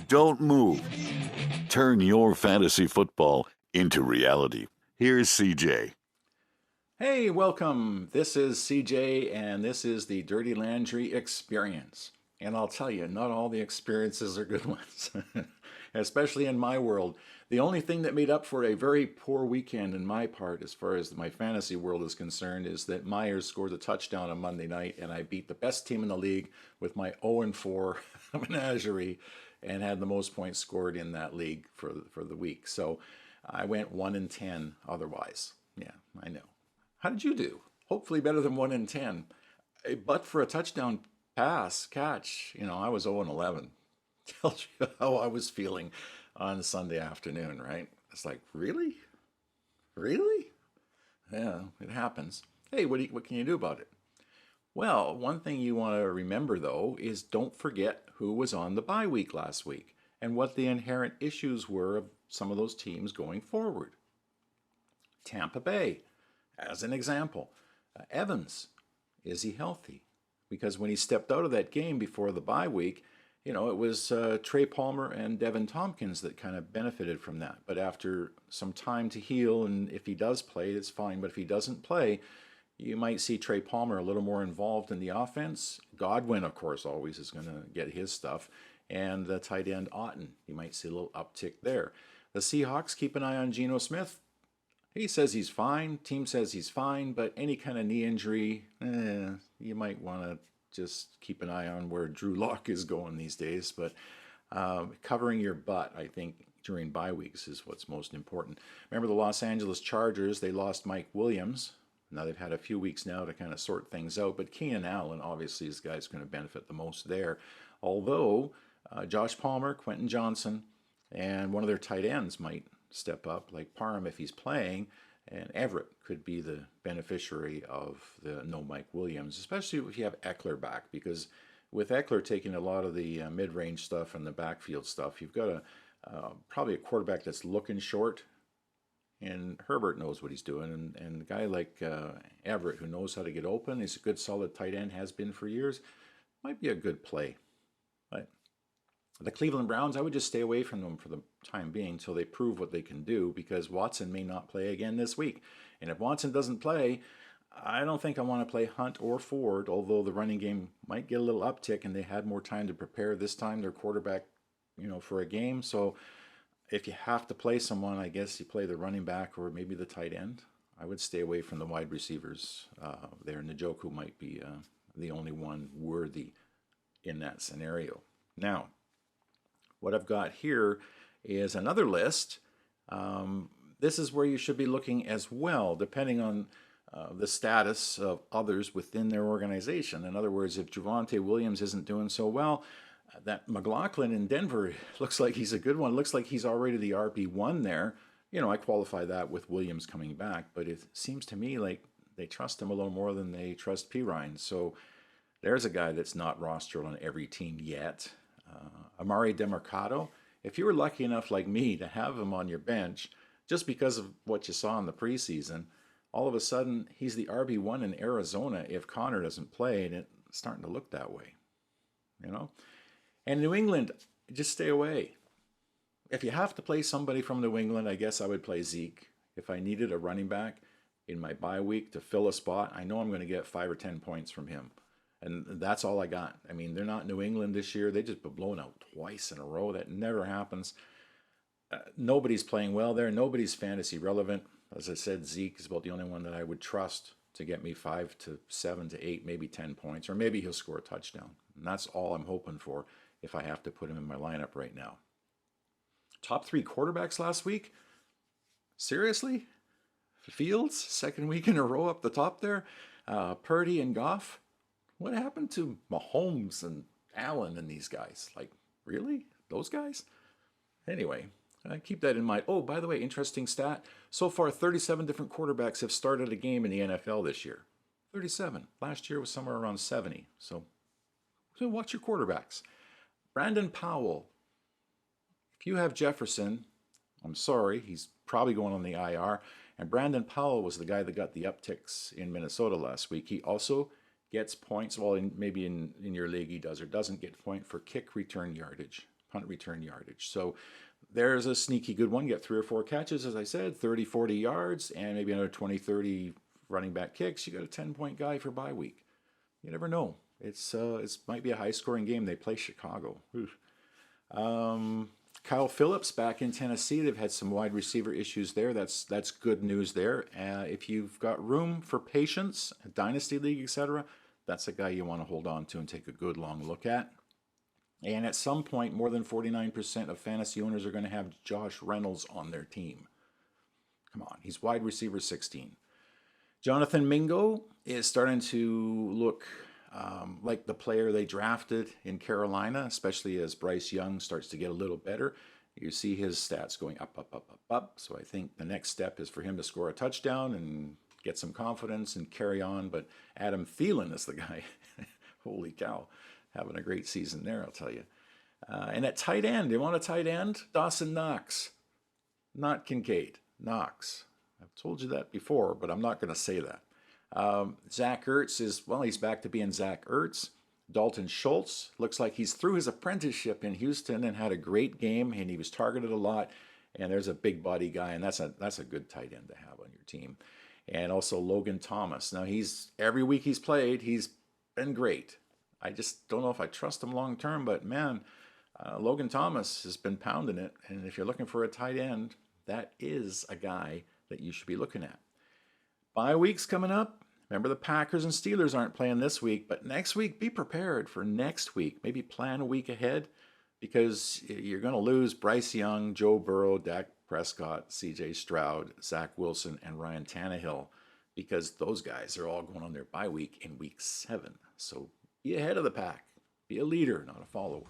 Don't move. Turn your fantasy football into reality. Here's CeJaay. Hey, welcome. This is CeJaay, and this is the Dirty Landry Experience. And I'll tell you, not all the experiences are good ones, especially in my world. The only thing that made up for a very poor weekend in my part, as far as my fantasy world is concerned, is that Myers scored a touchdown on Monday night, and I beat the best team in the league with my 0-4 menagerie and had the most points scored in that league for the week. So I went 1-10 otherwise. Yeah, I know. How did you do? Hopefully better than 1-10. But for a touchdown catch, I was 0-11. Tells you how I was feeling on Sunday afternoon, right? It's like, really? Really? Yeah, it happens. Hey, what can you do about it? Well, one thing you want to remember, though, is don't forget who was on the bye week last week and what the inherent issues were of some of those teams going forward. Tampa Bay, as an example. Evans, is he healthy? Because when he stepped out of that game before the bye week, it was Trey Palmer and Devin Tompkins that kind of benefited from that. But after some time to heal, and if he does play, it's fine. But if he doesn't play, you might see Trey Palmer a little more involved in the offense. Godwin, of course, always is going to get his stuff. And the tight end Otten, you might see a little uptick there. The Seahawks, keep an eye on Geno Smith. He says he's fine. Team says he's fine. But any kind of knee injury, you might want to just keep an eye on where Drew Lock is going these days. But covering your butt, I think, during bye weeks is what's most important. Remember the Los Angeles Chargers, they lost Mike Williams. Now they've had a few weeks now to kind of sort things out, but Keenan Allen obviously is the guy who's going to benefit the most there. Although Josh Palmer, Quentin Johnson, and one of their tight ends might step up, like Parham if he's playing, and Everett could be the beneficiary of the no Mike Williams, especially if you have Eckler back, because with Eckler taking a lot of the mid-range stuff and the backfield stuff, you've got probably a quarterback that's looking short. And Herbert knows what he's doing. And a guy like Everett, who knows how to get open, he's a good solid tight end, has been for years, might be a good play. But the Cleveland Browns, I would just stay away from them for the time being until they prove what they can do, because Watson may not play again this week. And if Watson doesn't play, I don't think I want to play Hunt or Ford, although the running game might get a little uptick and they had more time to prepare this time, their quarterback, for a game. So if you have to play someone, I guess you play the running back or maybe the tight end. I would stay away from the wide receivers there. Njoku might be the only one worthy in that scenario. Now, what I've got here is another list. This is where you should be looking as well, depending on the status of others within their organization. In other words, if Javonte Williams isn't doing so well, that McLaughlin in Denver looks like he's a good one. Looks like he's already the RB1 there. I qualify that with Williams coming back, but it seems to me like they trust him a little more than they trust Pirine. So there's a guy that's not rostered on every team yet. Amari DeMarcado, if you were lucky enough like me to have him on your bench, just because of what you saw in the preseason, all of a sudden he's the RB1 in Arizona if Connor doesn't play, and it's starting to look that way. And New England, just stay away. If you have to play somebody from New England, I guess I would play Zeke. If I needed a running back in my bye week to fill a spot, I know I'm going to get 5 or 10 points from him. And that's all I got. I mean, they're not New England this year. They just been blown out twice in a row. That never happens. Nobody's playing well there. Nobody's fantasy relevant. As I said, Zeke is about the only one that I would trust to get me 5 to 7 to 8, maybe 10 points, or maybe he'll score a touchdown. And that's all I'm hoping for if I have to put him in my lineup right now. Top 3 quarterbacks last week? Seriously? Fields, second week in a row up the top there. Purdy and Goff. What happened to Mahomes and Allen and these guys? Like, really? Those guys? Anyway, keep that in mind. Oh, by the way, interesting stat. So far, 37 different quarterbacks have started a game in the NFL this year. 37. Last year was somewhere around 70. So watch your quarterbacks. Brandon Powell. If you have Jefferson, I'm sorry, he's probably going on the IR. And Brandon Powell was the guy that got the upticks in Minnesota last week. He also gets points. Well, maybe in your league he does or doesn't get point for kick return yardage, punt return yardage. So there's a sneaky good one. Get 3 or 4 catches, as I said, 30, 40 yards, and maybe another 20, 30 running back kicks. You got a 10-point guy for bye week. You never know. It might be a high-scoring game. They play Chicago. Kyle Phillips back in Tennessee. They've had some wide receiver issues there. That's good news there. If you've got room for patience, a dynasty league, etc., that's a guy you want to hold on to and take a good long look at. And at some point, more than 49% of fantasy owners are going to have Josh Reynolds on their team. Come on, he's wide receiver 16. Jonathan Mingo is starting to look like the player they drafted in Carolina, especially as Bryce Young starts to get a little better. You see his stats going up, up, up, up, up. So I think the next step is for him to score a touchdown and get some confidence and carry on. But Adam Thielen is the guy. Holy cow. Having a great season there, I'll tell you. And at tight end, you want a tight end? Dawson Knox. Not Kincaid. Knox. I've told you that before, but I'm not going to say that. Zach Ertz he's back to being Zach Ertz. Dalton Schultz looks like he's through his apprenticeship in Houston and had a great game, and he was targeted a lot. And there's a big body guy, and that's a good tight end to have on your team. And also Logan Thomas. Now every week he's played, he's been great. I just don't know if I trust him long term, but man, Logan Thomas has been pounding it. And if you're looking for a tight end, that is a guy that you should be looking at. Bye week's coming up. Remember, the Packers and Steelers aren't playing this week, but next week, be prepared for next week. Maybe plan a week ahead, because you're going to lose Bryce Young, Joe Burrow, Dak Prescott, CeJaay Stroud, Zach Wilson, and Ryan Tannehill, because those guys are all going on their bye week in week 7. So be ahead of the pack. Be a leader, not a follower.